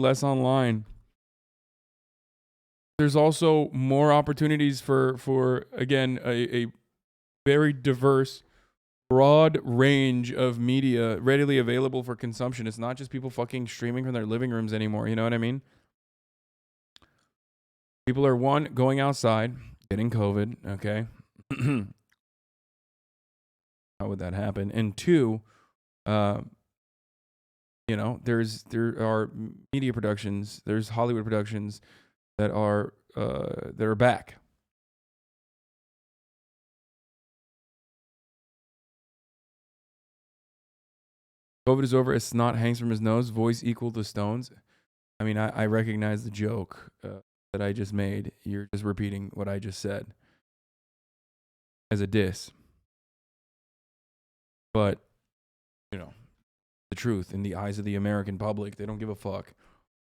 less online. There's also more opportunities for again, a very diverse, broad range of media readily available for consumption. It's not just people fucking streaming from their living rooms anymore. You know what I mean? People are, one, going outside, getting COVID. Okay. How would that happen? And two, there are media productions, there's Hollywood productions that are back. COVID is over. A snot hangs from his nose. Voice equal to Stones. I mean, I recognize the joke that I just made. You're just repeating what I just said as a diss. But, the truth in the eyes of the American public, they don't give a fuck.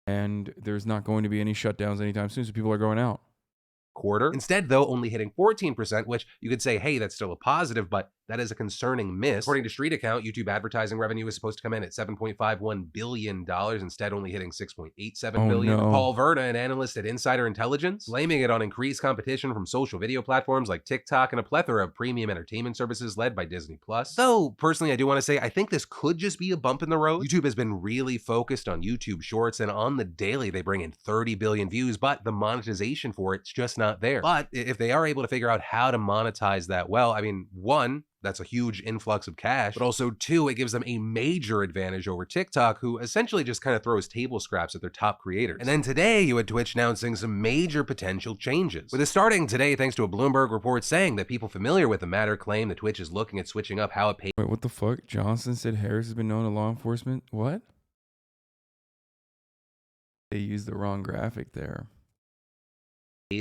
And there's not going to be any shutdowns anytime soon, so people are going out. Quarter. Instead, though, only hitting 14%, which you could say, hey, that's still a positive, but that is a concerning miss. According to Street Account, YouTube advertising revenue is supposed to come in at $7.51 billion, instead only hitting $6.87 billion. No. Paul Verda, an analyst at Insider Intelligence, blaming it on increased competition from social video platforms like TikTok and a plethora of premium entertainment services led by Disney+. Though, personally, I do want to say, I think this could just be a bump in the road. YouTube has been really focused on YouTube Shorts, and on the daily, they bring in 30 billion views, but the monetization for it's just not there. But if they are able to figure out how to monetize that well, I mean, one, that's a huge influx of cash, but also two, it gives them a major advantage over TikTok, who essentially just kind of throws table scraps at their top creators. And then today, you had Twitch announcing some major potential changes. With it starting today thanks to a Bloomberg report saying that people familiar with the matter claim that Twitch is looking at switching up how it pays. Wait, what the fuck? Johnson said Harris has been known to law enforcement? What? They used the wrong graphic there.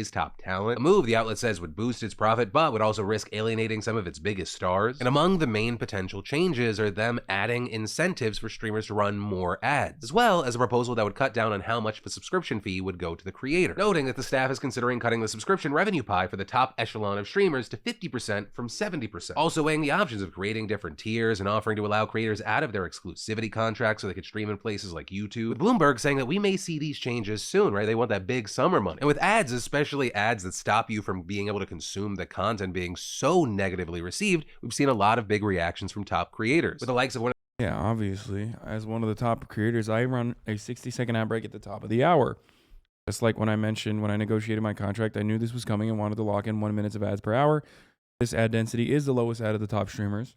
Top talent, a move the outlet says would boost its profit but would also risk alienating some of its biggest stars. And among the main potential changes are them adding incentives for streamers to run more ads, as well as a proposal that would cut down on how much of a subscription fee would go to the creator, noting that the staff is considering cutting the subscription revenue pie for the top echelon of streamers to 50% from 70%, also weighing the options of creating different tiers and offering to allow creators out of their exclusivity contracts so they could stream in places like YouTube, with Bloomberg saying that we may see these changes soon, right? They want that big summer money. And with ads, especially ads that stop you from being able to consume the content being so negatively received, we've seen a lot of big reactions from top creators. With the likes of Yeah, obviously. As one of the top creators, I run a 60-second ad break at the top of the hour. Just like when I mentioned, when I negotiated my contract, I knew this was coming and wanted to lock in 1 minute of ads per hour. This ad density is the lowest ad of the top streamers.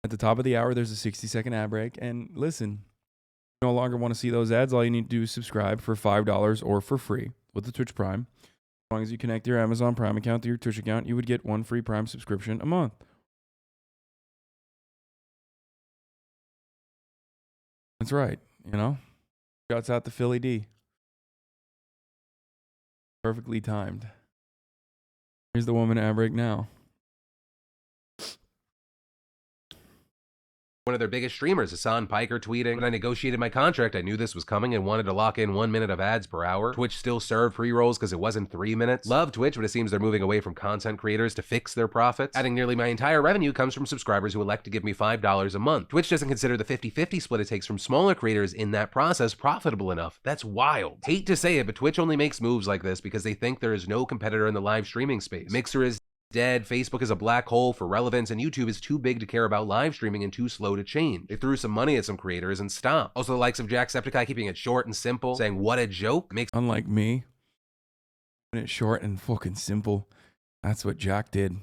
At the top of the hour, there's a 60-second ad break. And listen, you no longer want to see those ads. All you need to do is subscribe for $5 or for free with the Twitch Prime. As long as you connect your Amazon Prime account to your Twitch account, you would get one free Prime subscription a month. That's right, Shouts out to Philly D. Perfectly timed. Here's the woman ad break now. one of their biggest streamers, Hassan Piker, tweeting, "When I negotiated my contract, I knew this was coming and wanted to lock in 1 minute of ads per hour. Twitch still served pre-rolls because it wasn't 3 minutes. Love Twitch, but it seems they're moving away from content creators to fix their profits. Adding nearly my entire revenue comes from subscribers who elect to give me $5 a month. Twitch doesn't consider the 50-50 split it takes from smaller creators in that process profitable enough. That's wild. Hate to say it, but Twitch only makes moves like this because they think there is no competitor in the live streaming space. Mixer is dead, Facebook is a black hole for relevance, and YouTube is too big to care about live streaming and too slow to change. They threw some money at some creators and stopped. Also, the likes of Jacksepticeye keeping it short and simple, saying what a joke makes Unlike me, keeping it short and fucking simple. That's what Jack did.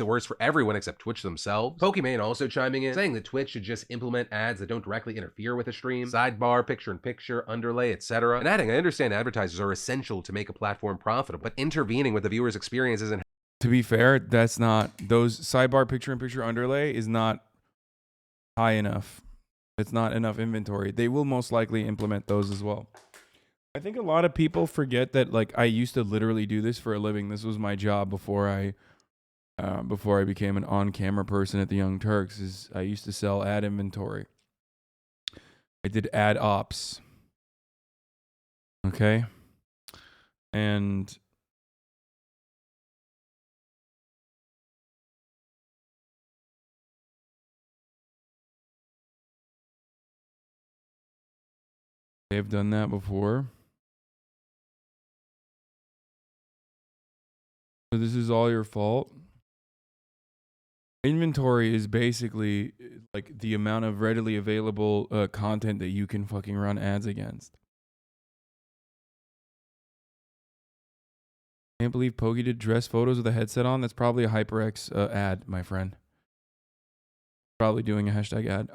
it worse for everyone except Twitch themselves. Pokimane also chiming in, saying that Twitch should just implement ads that don't directly interfere with a stream, sidebar, picture-in-picture, underlay, etc. And adding, I understand advertisers are essential to make a platform profitable, but intervening with the viewer's experience isn't. To be fair, that's not, those sidebar picture-in-picture underlay is not high enough. It's not enough inventory. They will most likely implement those as well. I think a lot of people forget that, like, I used to literally do this for a living. This was my job before I became an on-camera person at the Young Turks. Is I used to sell ad inventory. I did ad ops. Okay, and They have done that before. So this is all your fault. Inventory is basically like the amount of readily available content that you can fucking run ads against. Can't believe Pokey did dress photos with a headset on. That's probably a HyperX ad, my friend. Probably doing a hashtag ad.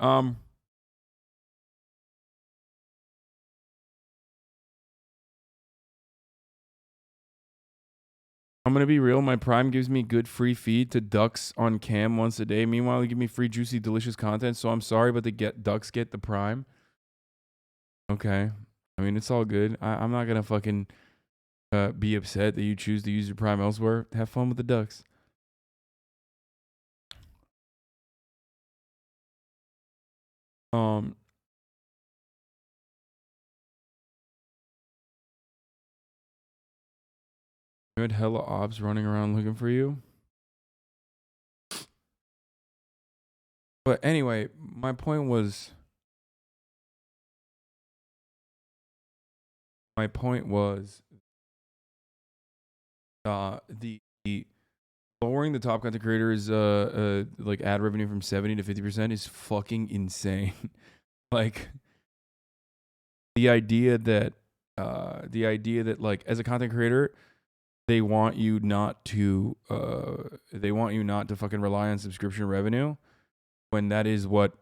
I'm gonna be real. My Prime gives me good free feed to ducks on cam once a day. Meanwhile, they give me free, juicy, delicious content. So I'm sorry, but ducks get the Prime. Okay, I mean it's all good. I'm not gonna fucking be upset that you choose to use your Prime elsewhere. Have fun with the ducks. You had hella ops running around looking for you. But anyway, my point was the lowering the top content creators like ad revenue from 70 to 50% is fucking insane. Like the idea that like as a content creator they want you not to fucking rely on subscription revenue when that is what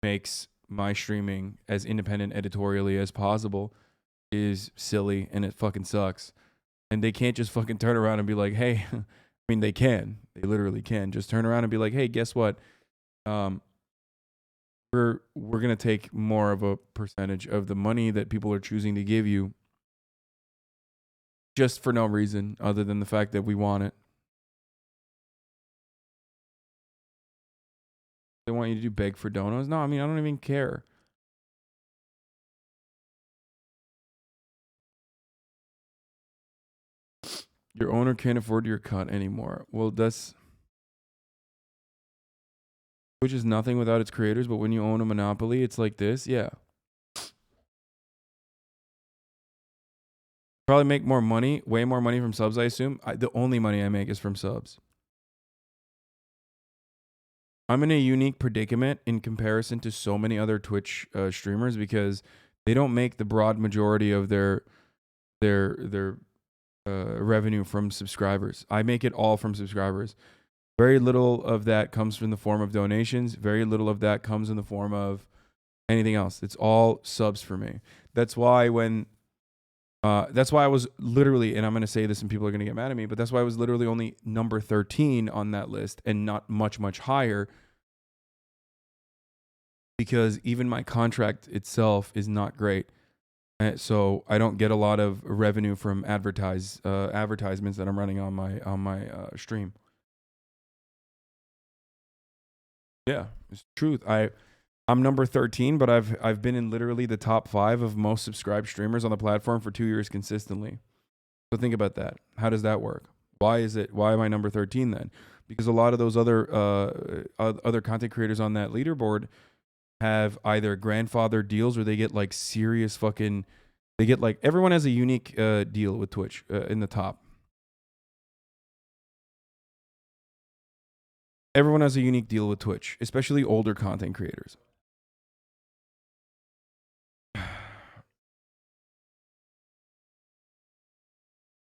makes my streaming as independent editorially as possible is silly and it fucking sucks. And they can't just fucking turn around and be like, hey, I mean, they can. They literally can just turn around and be like, hey, guess what? We're going to take more of a percentage of the money that people are choosing to give you just for no reason other than the fact that we want it. They want you to do beg for donos? No, I mean, I don't even care. Your owner can't afford your cut anymore. Well, Twitch is nothing without its creators, but when you own a monopoly, it's like this. Yeah. Probably make more money, way more money from subs, I assume. The only money I make is from subs. I'm in a unique predicament in comparison to so many other Twitch streamers because they don't make the broad majority of their revenue from subscribers. I make it all from subscribers. Very little of that comes from the form of donations. Very little of that comes in the form of anything else. It's all subs for me. That's why I was literally, and I'm going to say this and people are going to get mad at me, but that's why I was literally only number 13 on that list and not much, much higher, because even my contract itself is not great. So I don't get a lot of revenue from advertisements that I'm running on my stream. Yeah, it's the truth. I'm number 13, but I've been in literally the top 5 of most subscribed streamers on the platform for 2 years consistently. So think about that. How does that work? Why am I number 13 then? Because a lot of those other content creators on that leaderboard have either grandfather deals or they get like serious fucking, they get like, everyone has a unique deal with Twitch in the top. Everyone has a unique deal with Twitch, especially older content creators.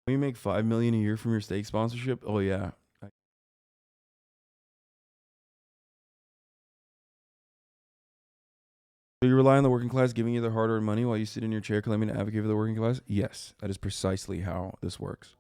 When you make $5 million a year from your steak sponsorship, oh yeah. So you rely on the working class giving you their hard-earned money while you sit in your chair claiming to advocate for the working class? Yes, that is precisely how this works.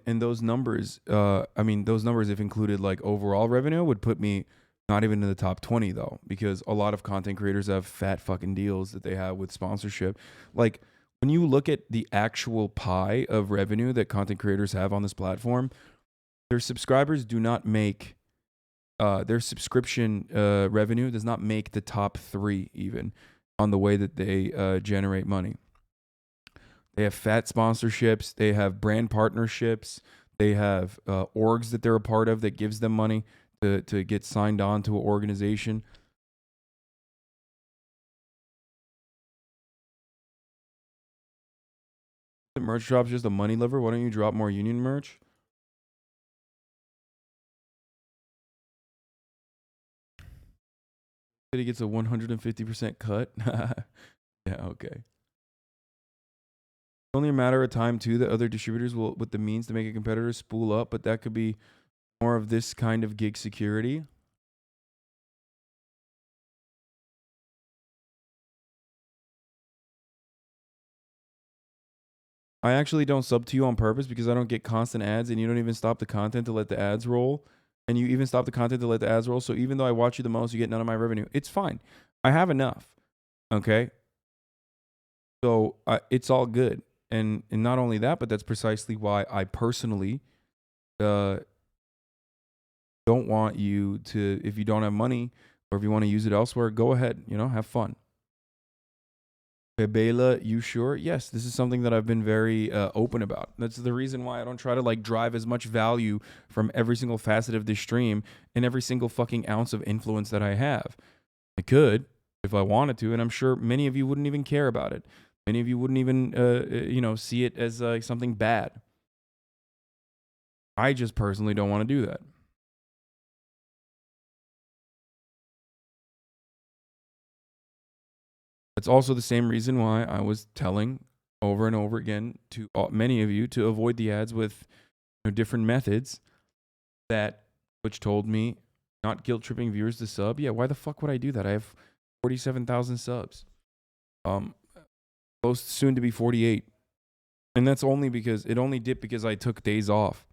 And those numbers, I mean, those numbers, if included like overall revenue, would put me not even in the top 20 though, because a lot of content creators have fat fucking deals that they have with sponsorship. Like when you look at the actual pie of revenue that content creators have on this platform, their subscribers do not make, their subscription revenue does not make the top 3 even. on the way that they generate money. They have fat sponsorships. They have brand partnerships. They have orgs that they're a part of that gives them money to get signed on to an organization. The merch drop's just a money lever. Why don't you drop more union merch? He gets a 150% cut. Yeah, okay. Only a matter of time too that other distributors will, with the means to make a competitor, spool up, but that could be more of this kind of gig security. I actually don't sub to you on purpose because I don't get constant ads, and you don't even stop the content to let the ads roll, and you even stop the content to let the ads roll. So even though I watch you the most, you get none of my revenue. It's fine. I have enough. Okay. So it's all good. And not only that, but that's precisely why I personally don't want you to, if you don't have money or if you want to use it elsewhere, go ahead, have fun. Bebela, you sure? Yes, this is something that I've been very open about. That's the reason why I don't try to like drive as much value from every single facet of this stream and every single fucking ounce of influence that I have. I could if I wanted to, and I'm sure many of you wouldn't even care about it. Many of you wouldn't even, see it as something bad. I just personally don't want to do that. That's also the same reason why I was telling over and over again to many of you to avoid the ads with different methods which told me not guilt tripping viewers to sub. Yeah, why the fuck would I do that? I have 47,000 subs. Close soon to be 48. And that's only because it only dipped because I took days off.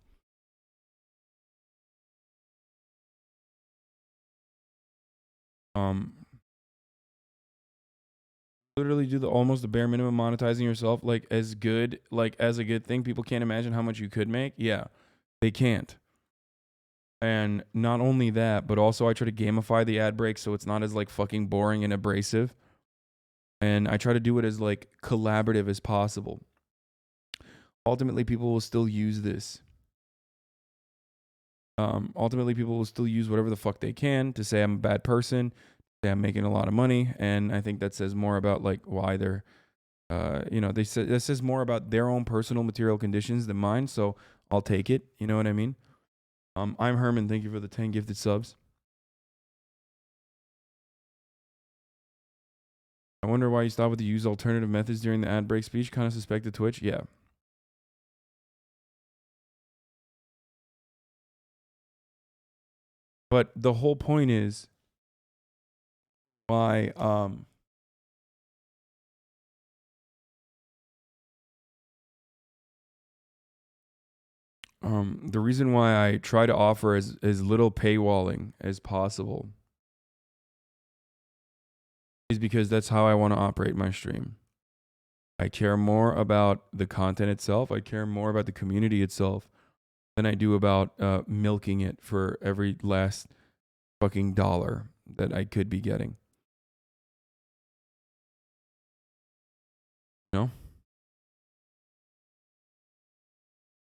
Literally do almost the bare minimum monetizing yourself like as a good thing. People can't imagine how much you could make. Yeah, they can't. And not only that, but also I try to gamify the ad break so it's not as like fucking boring and abrasive. And I try to do it as like collaborative as possible. Ultimately, people will still use this. Ultimately, people will still use whatever the fuck they can to say I'm a bad person, say I'm making a lot of money, and I think that says more about like why they're, that says more about their own personal material conditions than mine. So I'll take it. You know what I mean? I'm Herman. Thank you for the 10 gifted subs. I wonder why you stopped with the use alternative methods during the ad break speech. Kind of suspected Twitch. Yeah. But the whole point is why the reason why I try to offer as little paywalling as possible is because that's how I want to operate my stream. I care more about the content itself. I care more about the community itself than I do about milking it for every last fucking dollar that I could be getting. You know?